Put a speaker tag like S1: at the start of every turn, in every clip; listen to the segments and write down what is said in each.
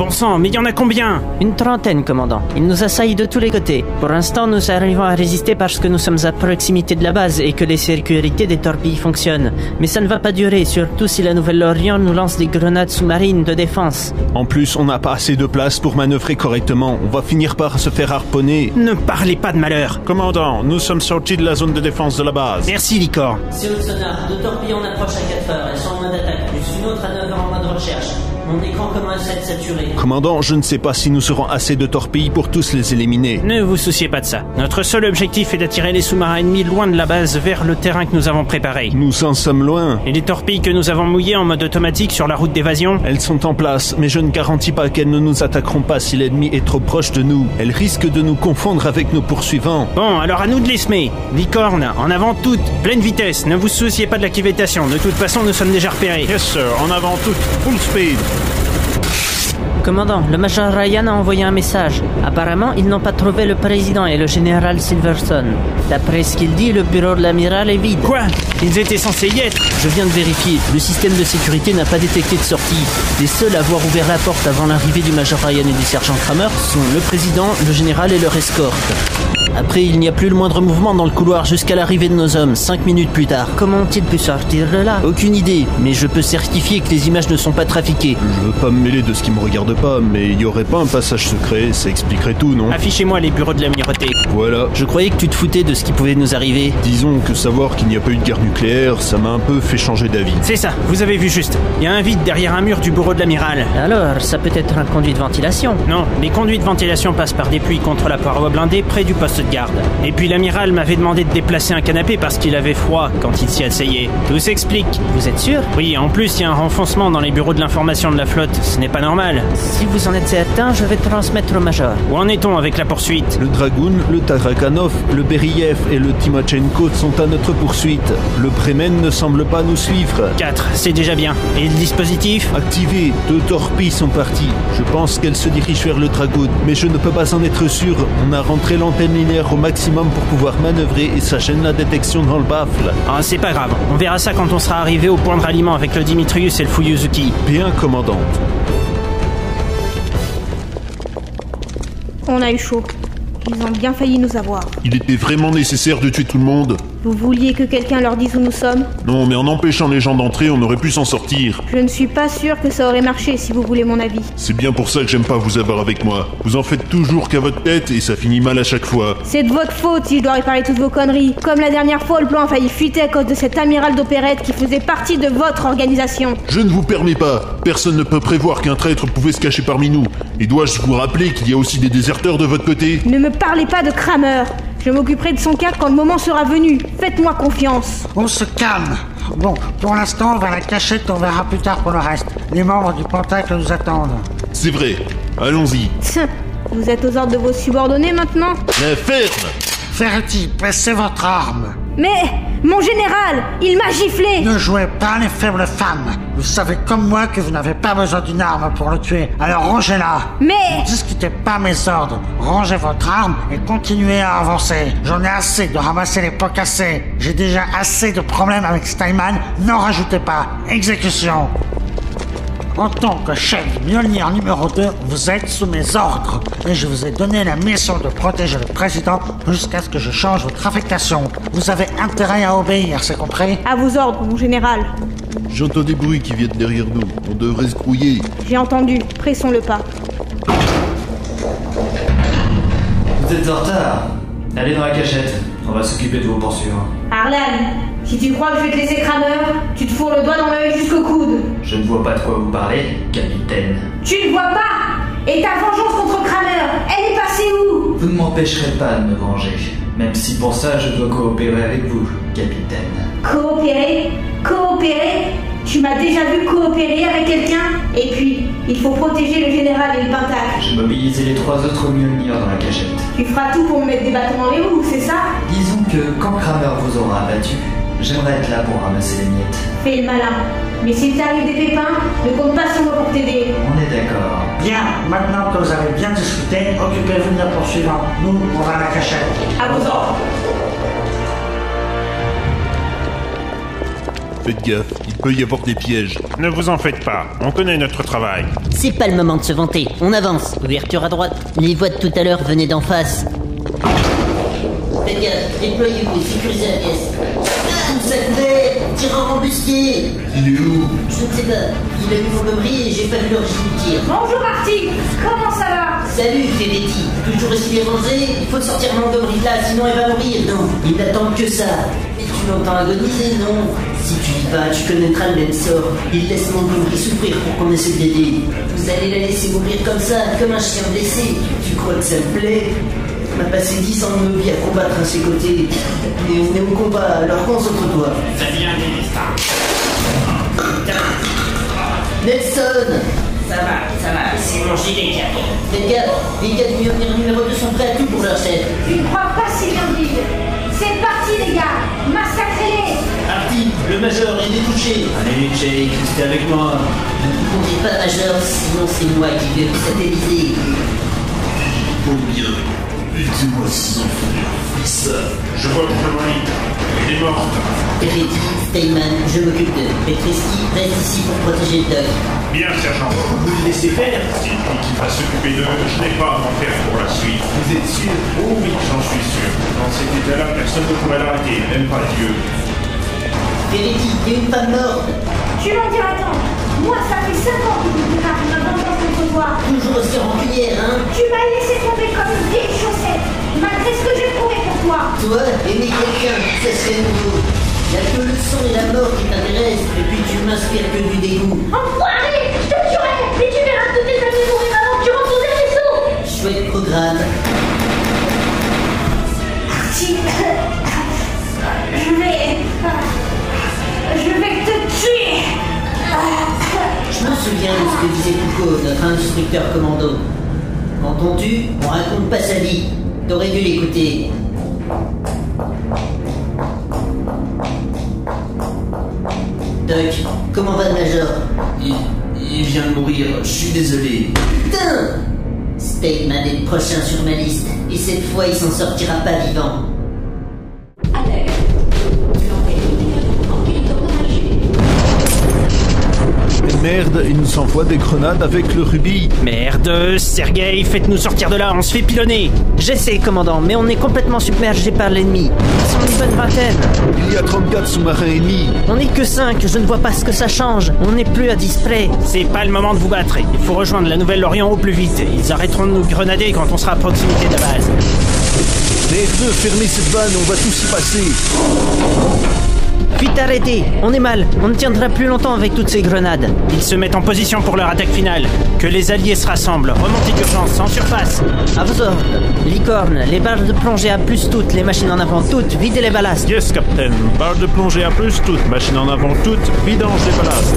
S1: bon sang, mais il y en a combien?
S2: Une trentaine, commandant. Ils nous assaillent de tous les côtés. Pour l'instant, nous arrivons à résister parce que nous sommes à proximité de la base et que les sécurités des torpilles fonctionnent. Mais ça ne va pas durer, surtout si la Nouvelle-Orléans nous lance des grenades sous-marines de défense.
S3: En plus, on n'a pas assez de place pour manœuvrer correctement. On va finir par se faire harponner.
S1: Ne parlez pas de malheur.
S3: Commandant, nous sommes sortis de la zone de défense de la base.
S1: Merci, Licorne.
S2: C'est au sonar. 2 torpilles en approche à 4 heures. Elles sont en mode attaque, plus une autre à 9 heures en mode recherche. Mon écran commence à être saturé.
S3: Commandant, je ne sais pas si nous serons assez de torpilles pour tous les éliminer.
S1: Ne vous souciez pas de ça. Notre seul objectif est d'attirer les sous-marins ennemis loin de la base vers le terrain que nous avons préparé.
S3: Nous en sommes loin.
S1: Et les torpilles que nous avons mouillées en mode automatique sur la route d'évasion?
S3: Elles sont en place, mais je ne garantis pas qu'elles ne nous attaqueront pas si l'ennemi est trop proche de nous. Elles risquent de nous confondre avec nos poursuivants.
S1: Bon, alors à nous de les semer. Licorne, en avant toutes, pleine vitesse. Ne vous souciez pas de la cuvettation. De toute façon, nous sommes déjà repérés.
S3: Yes sir, en avant toutes, full speed.
S2: Commandant, le Major Ryan a envoyé un message. Apparemment, ils n'ont pas trouvé le président et le général Silverstone. D'après ce qu'il dit, le bureau de l'amiral est vide.
S1: Quoi? Ils étaient censés y être.
S2: Je viens de vérifier. Le système de sécurité n'a pas détecté de sortie. Les seuls à avoir ouvert la porte avant l'arrivée du Major Ryan et du sergent Kramer sont le président, le général et leur escorte. Après, il n'y a plus le moindre mouvement dans le couloir jusqu'à l'arrivée de nos hommes, 5 minutes plus tard. Comment ont-ils pu sortir de là? Aucune idée, mais je peux certifier que les images ne sont pas trafiquées.
S3: Je veux pas me mêler de ce qui me regarde pas, mais il y aurait pas un passage secret, ça expliquerait tout, non?
S1: Affichez-moi les bureaux de l'amirauté.
S3: Voilà.
S2: Je croyais que tu te foutais de ce qui pouvait nous arriver.
S3: Disons que savoir qu'il n'y a pas eu de guerre nucléaire, ça m'a un peu fait changer d'avis.
S1: C'est ça, vous avez vu juste. Il y a un vide derrière un mur du bureau de l'amiral.
S2: Alors, ça peut être un conduit de ventilation.
S1: Non, les conduits de ventilation passent par des puits contre la paroi blindée près du poste de garde. Et puis l'amiral m'avait demandé de déplacer un canapé parce qu'il avait froid quand il s'y asseyait. Tout s'explique.
S2: Vous êtes sûr?
S1: Oui, en plus il y a un renfoncement dans les bureaux de l'information de la flotte. Ce n'est pas normal.
S2: Si vous en êtes certain, je vais transmettre au Major.
S1: Où en est-on avec la poursuite?
S3: Le Dragoun, le Tarakanov, le Beriev et le Timachenko sont à notre poursuite. Le Bremen ne semble pas nous suivre.
S1: 4, c'est déjà bien. Et le dispositif?
S3: Activé, 2 torpilles sont parties. Je pense qu'elles se dirigent vers le Dragoun, mais je ne peux pas en être sûr. On a rentré l'antenne linéaire au maximum pour pouvoir manœuvrer et ça gêne la détection dans le baffle.
S1: Ah, c'est pas grave. On verra ça quand on sera arrivé au point de ralliement avec le Dimitrius et le Fuyuzuki.
S3: Bien, commandante.
S4: On a eu chaud. Ils ont bien failli nous avoir.
S5: Il était vraiment nécessaire de tuer tout le monde?
S4: Vous vouliez que quelqu'un leur dise où nous sommes?
S5: Non, mais en empêchant les gens d'entrer, on aurait pu s'en sortir.
S4: Je ne suis pas sûre que ça aurait marché si vous voulez mon avis.
S5: C'est bien pour ça que j'aime pas vous avoir avec moi. Vous en faites toujours qu'à votre tête et ça finit mal à chaque fois.
S4: C'est de votre faute si je dois réparer toutes vos conneries. Comme la dernière fois, le plan a failli fuiter à cause de cet amiral d'opérette qui faisait partie de votre organisation.
S5: Je ne vous permets pas. Personne ne peut prévoir qu'un traître pouvait se cacher parmi nous. Et dois-je vous rappeler qu'il y a aussi des déserteurs de votre côté?
S4: Ne me parlez pas de Kramer. Je m'occuperai de son cas quand le moment sera venu. Faites-moi confiance.
S6: On se calme. Bon, pour l'instant, on va à la cachette, on verra plus tard pour le reste. Les membres du Pentacle nous attendent.
S5: C'est vrai. Allons-y.
S4: Tiens, vous êtes aux ordres de vos subordonnés maintenant?
S5: Mais ferme!
S6: Ferretti, baissez votre arme.
S4: Mais, mon général, il m'a giflé!
S6: Ne jouez pas les faibles femmes. Vous savez comme moi que vous n'avez pas besoin d'une arme pour le tuer. Alors rangez-la.
S4: Mais...
S6: Ne discutez pas mes ordres. Rangez votre arme et continuez à avancer. J'en ai assez de ramasser les pots cassés. J'ai déjà assez de problèmes avec Steinman. N'en rajoutez pas. Exécution. En tant que chef Mjolnir numéro 2, vous êtes sous mes ordres. Et je vous ai donné la mission de protéger le président jusqu'à ce que je change votre affectation. Vous avez intérêt à obéir, c'est compris?
S4: À vos ordres, mon général.
S5: J'entends des bruits qui viennent derrière nous. On devrait se grouiller.
S4: J'ai entendu. Pressons le pas.
S7: Vous êtes en retard. Allez dans la cachette. On va s'occuper de vos poursuivants.
S4: Arlan, si tu crois que je vais te laisser Kramer, tu te fourres le doigt dans l'œil jusqu'au coude.
S7: Je ne vois pas de quoi vous parlez, capitaine.
S4: Tu ne vois pas? Et ta vengeance contre Kramer, elle est passée où?
S7: Vous ne m'empêcherez pas de me venger. Même si pour ça, je dois coopérer avec vous, capitaine.
S4: Coopérer? Coopérer? Tu m'as déjà vu coopérer avec quelqu'un? Et puis, il faut protéger le général et le Pentacle.
S7: J'ai mobilisé les 3 autres Mjolnir dans la cachette.
S4: Tu feras tout pour me mettre des bâtons dans les roues, c'est ça?
S7: Disons que quand Kramer vous aura abattu, j'aimerais être là pour ramasser les miettes.
S4: Fais le malin. Mais s'il t'arrive des pépins, ne compte pas sur moi pour t'aider.
S7: On est d'accord.
S6: Bien, maintenant que vous avez bien discuté, occupez-vous de la poursuivante. Nous, on va à la cachette.
S4: À vos ordres.
S5: Faites gaffe, il peut y avoir des pièges.
S8: Ne vous en faites pas, on connaît notre travail.
S2: C'est pas le moment de se vanter, on avance. Ouverture à droite. Les voies de tout à l'heure venaient d'en face. Faites gaffe, déployez-vous et sécurisez la pièce. Tout ça couvert, tireur embusqué.
S5: Il est où?
S2: Je ne sais pas, il a eu Montgomery et j'ai pas vu l'origine du tir.
S4: Bonjour Marty, comment ça va?
S2: Salut Ferretti, toujours aussi bien rangé, il faut sortir Montgomery de là, sinon elle va mourir. Non, il n'attend que ça. Et tu l'entends agoniser, non? Si tu y vas, tu connaîtras le même sort. Il laisse Montgomery souffrir pour qu'on essaie de l'aider. Vous allez la laisser mourir comme ça, comme un chien blessé. Tu crois que ça me plaît? On a passé 10 ans de nos vies à combattre à ses côtés. Et on est au combat, alors pense contre toi.
S1: Ça vient des destins.
S2: Nelson!
S1: Ça va, c'est mon gilet qui arrive.
S2: Faites gaffe, les gars du murmure numéro 2 sont prêts à tout pour leur chef.
S4: Tu ne crois pas si bien dire. C'est parti les gars, massacrez-les.
S2: Artie, le major est détouché.
S7: Allez, Jake, restez avec moi.
S2: Ne comptez pas major, sinon c'est moi qui vais vous satelliser.
S5: Combien? Aidez-moi ces enfants, fais ça.
S8: Je vois Montgomery, il est mort.
S2: Ferretti, Steinman, je m'occupe d'eux. Petreski reste ici pour protéger le doc.
S8: Bien, sergent.
S3: Vous le laissez faire?
S8: C'est lui qui va s'occuper d'eux, je n'ai pas à m'en faire pour la suite.
S3: Vous êtes sûr?
S8: Oh oui, j'en suis sûr. Dans cet état-là, personne ne pourrait l'arrêter, même pas Dieu.
S2: Ferretti, il y a une femme morte.
S4: Tu m'en diras tant. Moi ça fait 5 ans que je prépare ma vengeance contre toi.
S2: Toujours aussi rancunière, hein?
S4: Tu m'as laissé tomber comme une vieille chaussette, malgré ce que j'ai prouvé pour toi.
S2: Toi, aimer quelqu'un, ça serait nouveau. Il n'y a que le sang et la mort qui t'intéressent, et puis tu m'inspires que du dégoût.
S4: Enfoiré, je te tuerai, et tu verras tous tes amis mourir avant que tu rentres dans les vaisseaux.
S2: Chouette programme.
S4: Archie, je vais te tuer.
S2: Je me souviens de ce que disait Foucault, notre instructeur commando. Quand on tue, on raconte pas sa vie. T'aurais dû l'écouter. Doc, comment va le major?
S7: Il vient de mourir, je suis désolé.
S2: Putain! Steinman est le prochain sur ma liste, et cette fois il s'en sortira pas vivant.
S3: Merde, il nous envoie des grenades avec le rubis.
S1: Merde, Sergueï, faites-nous sortir de là, on se fait pilonner.
S2: J'essaie, commandant, mais on est complètement submergé par l'ennemi. Ils sont une bonne vingtaine.
S3: Il y a 34 sous-marins ennemis.
S2: On n'est que 5, je ne vois pas ce que ça change. On n'est plus à 10 près.
S1: C'est pas le moment de vous battre. Il faut rejoindre la Nouvelle-Orient au plus vite. Ils arrêteront de nous grenader quand on sera à proximité de la base.
S3: Les fermez cette vanne, on va tous y passer.
S2: Vite arrêtez, on est mal, on ne tiendra plus longtemps avec toutes ces grenades.
S1: Ils se mettent en position pour leur attaque finale. Que les alliés se rassemblent. Remontée d'urgence, en surface.
S2: À vos ordres. Licorne, les barres de plongée à plus toutes, les machines en avant toutes, videz les ballasts.
S3: Yes, Captain. Barre de plongée à plus toutes, machine en avant toutes, vidange des ballasts.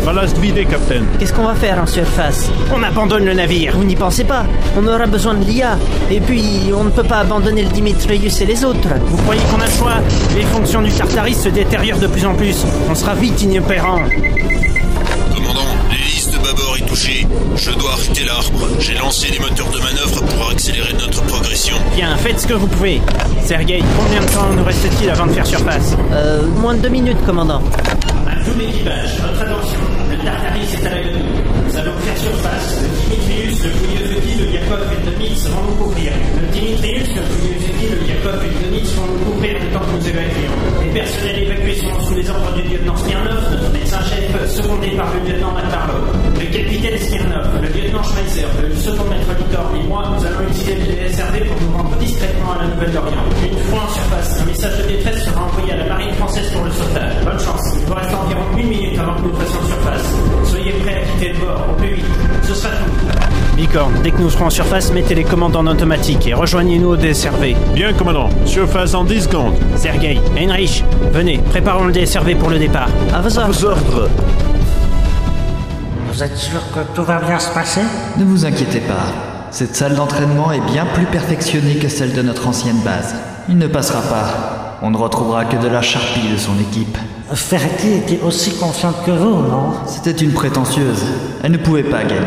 S3: Ballast vidé, Captain.
S2: Qu'est-ce qu'on va faire en surface?
S1: On abandonne le navire.
S2: Vous n'y pensez pas, on aura besoin de l'IA. Et puis, on ne peut pas abandonner le Dimitrius et les autres.
S1: Vous croyez qu'on a le choix? Les fonctions du Tartaris se détériorent de plus en plus. On sera vite inopérant.
S5: Commandant, l'hélice de bâbord est touchée. Je dois arrêter l'arbre. J'ai lancé les moteurs de manœuvre pour accélérer notre progression.
S1: Bien, faites ce que vous pouvez. Sergueï, combien de temps nous reste-t-il avant de faire surface?
S2: Moins de 2 minutes, commandant.
S1: À tout l'équipage, votre attention. Le Tartaris est à la gueule. Nous allons faire surface. Le Dimitrius, le Fouilleux-Zeki, le Yakov et le Dmitz vont nous couvrir. Le Dimitrius, le Fouilleux-Zeki, le Yakov et le Dmitz vont nous couvrir le temps que nous évacuons. Les personnels évacués sont sous les ordres du lieutenant Smirnov, notre médecin-chef, secondé par le lieutenant Matarlo. Le capitaine Smirnov, le lieutenant Schmeisser, le second maître Litor et moi, nous allons utiliser le DSRV pour nous rendre discrètement à la Nouvelle-Orient. Une fois en surface, un message de détresse sera envoyé à la marine française pour le sauvetage. Bonne chance. Il vous reste environ 1 minute avant que nous fassions surface. Soyez prêts à quitter le bord, au plus vite. Ce sera tout. Bicorne, dès que nous serons en surface, mettez les commandes en automatique et rejoignez-nous au DSRV.
S3: Bien, commandant. Surface en 10 secondes.
S1: Sergueï, Heinrich, venez, préparons le DSRV pour le départ.
S2: À vos ordres.
S3: Vos ordres.
S6: Vous êtes sûr que tout va bien se passer?
S9: Ne vous inquiétez pas. Cette salle d'entraînement est bien plus perfectionnée que celle de notre ancienne base. Il ne passera pas. On ne retrouvera que de la charpie de son équipe.
S6: Ferretti était aussi confiante que vous, non?
S9: C'était une prétentieuse. Elle ne pouvait pas gagner.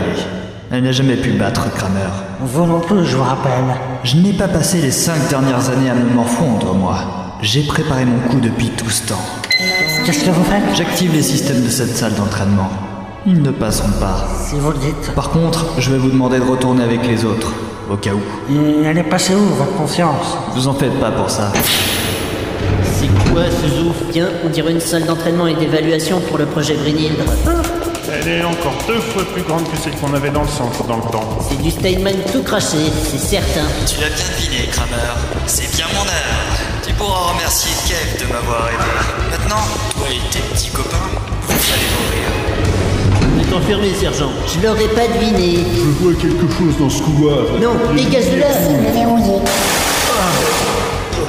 S9: Elle n'a jamais pu battre Kramer.
S6: Vous non plus, je vous rappelle.
S9: Je n'ai pas passé les 5 dernières années à me morfondre, moi. J'ai préparé mon coup depuis tout ce temps.
S6: Qu'est-ce que vous faites?
S9: J'active les systèmes de cette salle d'entraînement. Ils ne passeront pas.
S6: Si vous le dites.
S9: Par contre, je vais vous demander de retourner avec les autres, au cas où.
S6: Et elle est passée où, votre conscience?
S9: Vous en faites pas pour ça.
S2: C'est quoi ce zouf? Tiens, on dirait une salle d'entraînement et d'évaluation pour le projet Brynhilde.
S8: Elle est encore 2 fois plus grande que celle qu'on avait dans le centre dans le temps.
S2: C'est du Steinman tout craché, c'est certain.
S10: Tu l'as bien deviné, Kramer. C'est bien mon heure. Tu pourras remercier Kev de m'avoir aidé. Maintenant, toi et tes petits copains, vous allez mourir.
S2: Vous êtes enfermé, sergent. Je l'aurais pas deviné.
S3: Je vois quelque chose dans ce couloir.
S2: Non, dégage de là.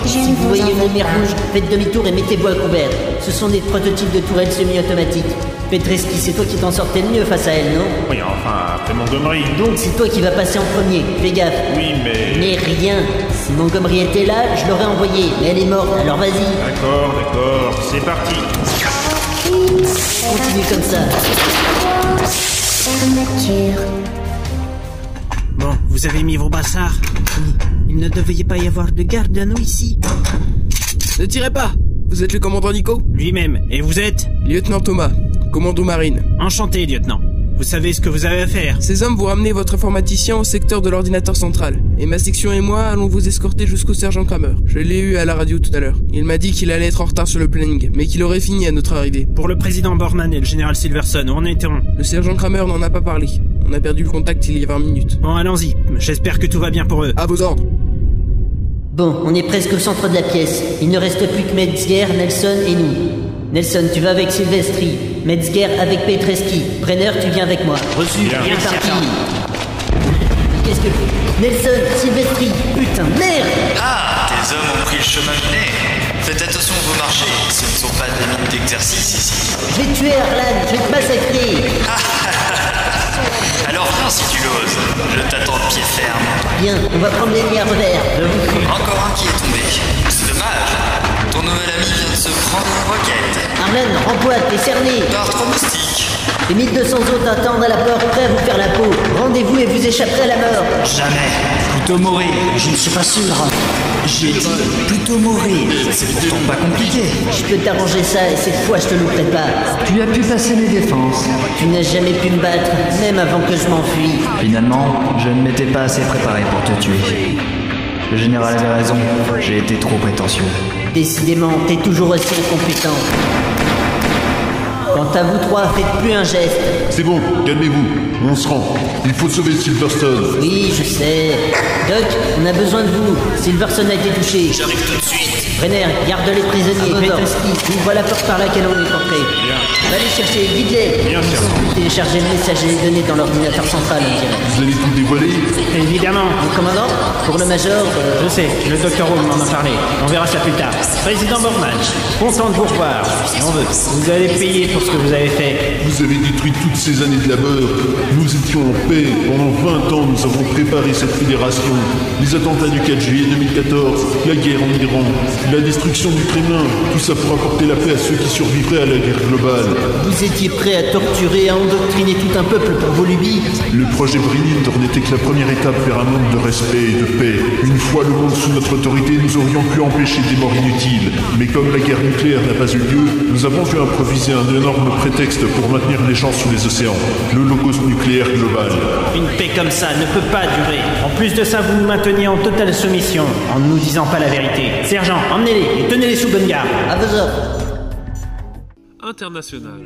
S2: Si vous voyez une lumière rouge, faites demi-tour et mettez-vous à couvert. Ce sont des prototypes de tourelles semi-automatiques. Petreski, c'est toi qui t'en sortais le mieux face à elle, non?
S8: Oui, enfin, après Montgomery.
S2: Donc c'est toi qui vas passer en premier, fais gaffe.
S8: Oui,
S2: Mais rien. Si Montgomery était là, je l'aurais envoyée. Mais elle est morte, alors vas-y.
S8: D'accord, c'est parti.
S2: Continue comme ça.
S1: Bon, vous avez mis vos bassards. Il ne devait pas y avoir de garde à nous ici.
S11: Ne tirez pas! Vous êtes le commandant Nico?
S1: Lui-même. Et vous êtes?
S11: Lieutenant Thomas, commando marine.
S1: Enchanté, lieutenant. Vous savez ce que vous avez à faire.
S11: Ces hommes vont ramener votre informaticien au secteur de l'ordinateur central. Et ma section et moi allons vous escorter jusqu'au sergent Kramer. Je l'ai eu à la radio tout à l'heure. Il m'a dit qu'il allait être en retard sur le planning, mais qu'il aurait fini à notre arrivée.
S1: Pour le président Borman et le général Silverson, où en était-on?
S11: Le sergent Kramer n'en a pas parlé. On a perdu le contact il y a 20 minutes.
S1: Bon, allons-y. J'espère que tout va bien pour eux.
S11: À vos ordres.
S2: Bon, on est presque au centre de la pièce. Il ne reste plus que Metzger, Nelson et nous. Nelson, tu vas avec Silvestri. Metzger avec Petreski. Brenner, tu viens avec moi.
S1: Reçu. Bien,
S2: parti. Qu'est-ce que... Nelson, Silvestri, putain, merde!
S10: Ah, tes hommes ont pris le chemin de nez. Faites attention où vous marchez. Ce ne sont pas des minutes d'exercice ici.
S2: Je vais te tuer, Arlan. Je vais te massacrer.
S10: Alors viens si tu l'oses. Je t'attends de pied ferme.
S2: Bien, on va prendre les liens revers.
S10: Encore un qui est tombé. C'est dommage. Ton nouvel ami vient de se prendre une roquette.
S2: Arlen, rempointe, t'es cerné.
S10: Par 3 moustiques.
S2: Les 1200 autres attendent à la porte, prêts à vous faire la peau. Rendez-vous et vous échapperez à la mort.
S10: Jamais. Plutôt mourir.
S6: Je ne suis pas sûr.
S10: J'ai dit plutôt mourir. C'est pourtant pas compliqué.
S2: Je peux t'arranger ça et cette fois je te louperai pas.
S9: Tu as pu passer les défenses.
S2: Tu n'as jamais pu me battre, même avant que je m'enfuis.
S9: Finalement, je ne m'étais pas assez préparé pour te tuer. Le général avait raison, j'ai été trop prétentieux.
S2: Décidément, t'es toujours aussi incompétent. Quant à vous trois, faites plus un geste.
S3: C'est bon, calmez-vous, on se rend. Il faut sauver Silverstone.
S2: Oui, je sais. Doc, on a besoin de vous. Silverson a été touché.
S10: J'arrive tout de suite.
S2: Brenner, garde les prisonniers. Petreski, ouvre la porte par laquelle on est entré. Va les chercher, vite-les.
S8: Bien sûr.
S2: Téléchargez le message et les données dans l'ordinateur central, on dirait.
S3: Vous allez tout dévoiler?
S1: Évidemment.
S2: Le commandant, pour le major...
S1: Je sais, le docteur Hall m'en a parlé. On verra ça plus tard. Président Borman, content de vous revoir, si on veut. Vous allez payer pour ce que vous avez fait.
S3: Vous avez détruit toutes ces années de labeur. Nous étions en paix. Pendant 20 ans, nous avons préparé cette fédération. Les attentats du 4 juillet 2014, la guerre en Iran, la destruction du Kremlin. Tout ça pour apporter la paix à ceux qui survivraient à la guerre globale.
S2: Vous étiez prêt à torturer, à endoctriner tout un peuple pour vos lubies.
S3: Le projet Brynhilde n'était que la première étape vers un monde de respect et de paix. Une fois le monde sous notre autorité, nous aurions pu empêcher des morts inutiles. Mais comme la guerre nucléaire n'a pas eu lieu, nous avons dû improviser un énorme prétexte pour maintenir les gens sous les océans. L'holocauste nucléaire global.
S1: Une paix comme ça ne peut pas durer. En plus de ça, vous nous maintenez en totale soumission, en ne nous disant pas la vérité. Sergent, emmenez-les et tenez-les sous bonne garde.
S2: À vos ordres.
S12: International.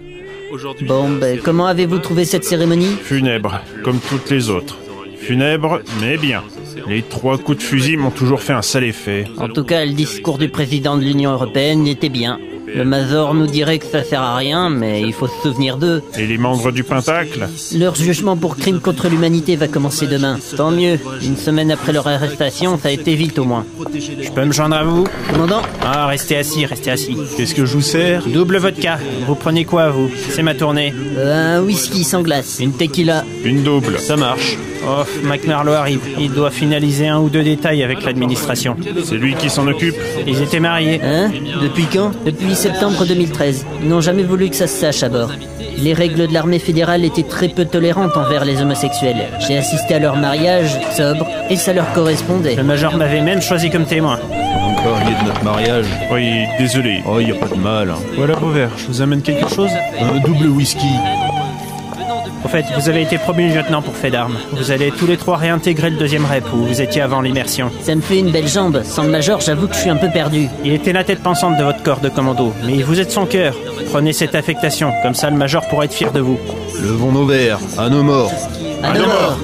S12: Aujourd'hui.
S2: Bon, comment avez-vous trouvé cette cérémonie?
S8: Funèbre, comme toutes les autres. Funèbre, mais bien. Les 3 coups de fusil m'ont toujours fait un sale effet.
S2: En tout cas, le discours du président de l'Union Européenne était bien. Le Mazor nous dirait que ça sert à rien, mais il faut se souvenir d'eux.
S8: Et les membres du Pentacle?
S2: Leur jugement pour crime contre l'humanité va commencer demain. Tant mieux. Une semaine après leur arrestation, ça a été vite au moins.
S1: Je peux me joindre à vous?
S2: Commandant?
S1: Ah, restez assis, restez assis.
S8: Qu'est-ce que je vous sers?
S1: Double vodka. Vous prenez quoi, vous? C'est ma tournée.
S2: Un whisky sans glace. Une tequila.
S8: Une double. Ça marche.
S1: Oh, McMurlo arrive. Il doit finaliser 1 ou 2 détails avec l'administration.
S8: C'est lui qui s'en occupe?
S1: Ils étaient mariés.
S2: Hein? Depuis quand? Depuis septembre 2013. Ils n'ont jamais voulu que ça se sache à bord. Les règles de l'armée fédérale étaient très peu tolérantes envers les homosexuels. J'ai assisté à leur mariage, sobre, et ça leur correspondait.
S1: Le major m'avait même choisi comme témoin.
S12: Parliez de notre mariage.
S8: Oui, désolé.
S12: Oh, y a pas de mal.
S8: Voilà vos verres, je vous amène quelque chose?
S12: Un double whisky.
S1: En fait, vous avez été promu lieutenant pour fait d'armes. Vous allez tous les trois réintégrer le 2e rep où vous étiez avant l'immersion.
S2: Ça me fait une belle jambe. Sans le major, j'avoue que je suis un peu perdu.
S1: Il était la tête pensante de votre corps de commando, mais vous êtes son cœur. Prenez cette affectation, comme ça le major pourra être fier de vous.
S12: Levons nos verres, à nos morts.
S2: À nos morts.